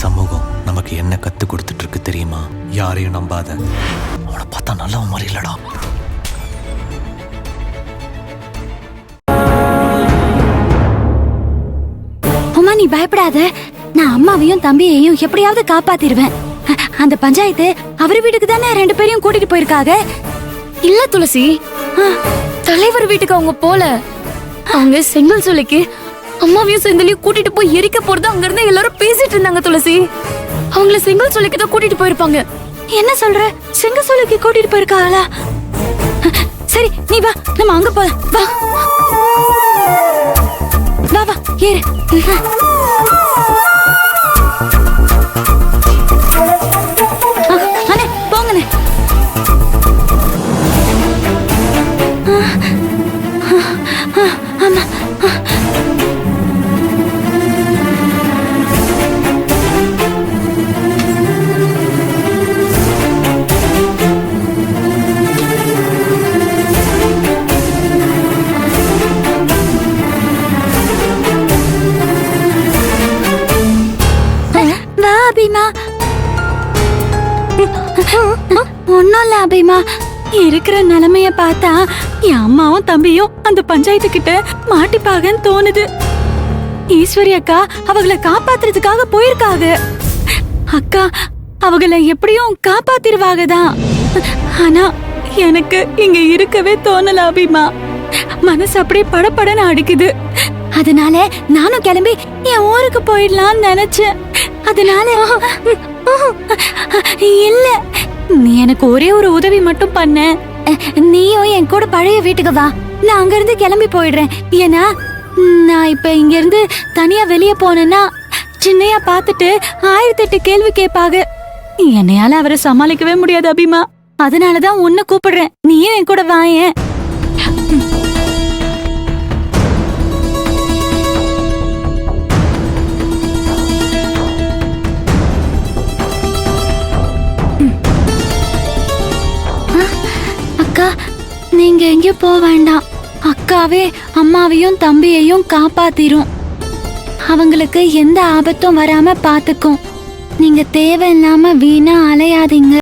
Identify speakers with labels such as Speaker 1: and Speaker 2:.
Speaker 1: சமூகம் நமக்கு என்ன கத்து கொடுத்துட்டு இருக்கு தெரியுமா? யாரையும் நம்பாத. அவனை பார்த்தா நல்லவன் மாதிரி இல்லடா.
Speaker 2: உமா, நீ பயப்படாத. நான் அம்மாவையும் தம்பியையும் எப்படியாவது காப்பாத்திடுவேன். அந்த பஞ்சாயத்து அவர் வீட்டுக்கு தானே 2 பேரையும் கூட்டிட்டு போயிருக்காங்க.
Speaker 3: இல்ல துளசி, தலைவர் வீட்டுக்கு அவங்க போல. அவங்க செங்கல் சூளைக்கு அம்மாவையும் செந்திலையும் கூட்டிட்டு போய் எரிக்க போறது அங்க இருந்து எல்லாரும் பேசிட்டு இருந்தாங்க துளசி. அவங்கள செங்கல் சூளைக்கு தான் கூட்டிட்டு போயிருப்பாங்க.
Speaker 2: என்ன சொல்ற? செங்க சூளைக்கு கூட்டிட்டு போயிருக்காளா? சரி, நீ வா, நம்ம அங்க போலாம். வா வா வா, ஏறு. அண்ணே, போங்கண்ணே. ஆமா. வா அபிமா. ஒன்னும் இல்ல அபிமா, இருக்கிற நிலைமைய பார்த்தா என் அம்மாவும் தம்பியும் அந்த பஞ்சாயத்து கிட்ட மாட்டிப்பாகன்னு தோணுது. ஈஸ்வரி அக்கா அவங்கள காப்பாத்துறதுக்காக போயிருக்காங்க. அக்கா அவங்கள எப்படியும் காப்பாத்திருவாங்க தான். ஆனா எனக்கு இங்க இருக்கவே தோணல அபிமா. மனசு அப்படியே படபடன்னு அடிக்குது. அதனால நானும் கிளம்பி என் ஊருக்கு போயிடலாம்னு நினைச்சேன். அதனால இல்ல, நீ எனக்கு ஒரே ஒரு உதவி மட்டும் பண்ண. நீயும் என் கூட பழைய வீட்டுக்கு வா. நான் அங்க இருந்து கிளம்பி போயிடுறேன். ஏன்னா நான் இப்ப இங்க இருந்து தனியா வெளியே போனேன்னா சின்னையா பாத்துட்டு 1008 கேள்வி கேட்பாங்க. என்னையால அவரை சமாளிக்கவே முடியாது அபிமா. அதனாலதான் உன்னை கூப்பிடுறேன். நீயும் என் கூட வாயேன். அக்கா, நீங்க எங்கேயும் போக வேண்டாம். அக்காவே அம்மாவையும் தம்பியையும் காப்பாத்திரும். அவங்களுக்கு எந்த ஆபத்தும் வராம பாத்துக்கும். நீங்க தேவையில்லாம வீணா அலையாதீங்க.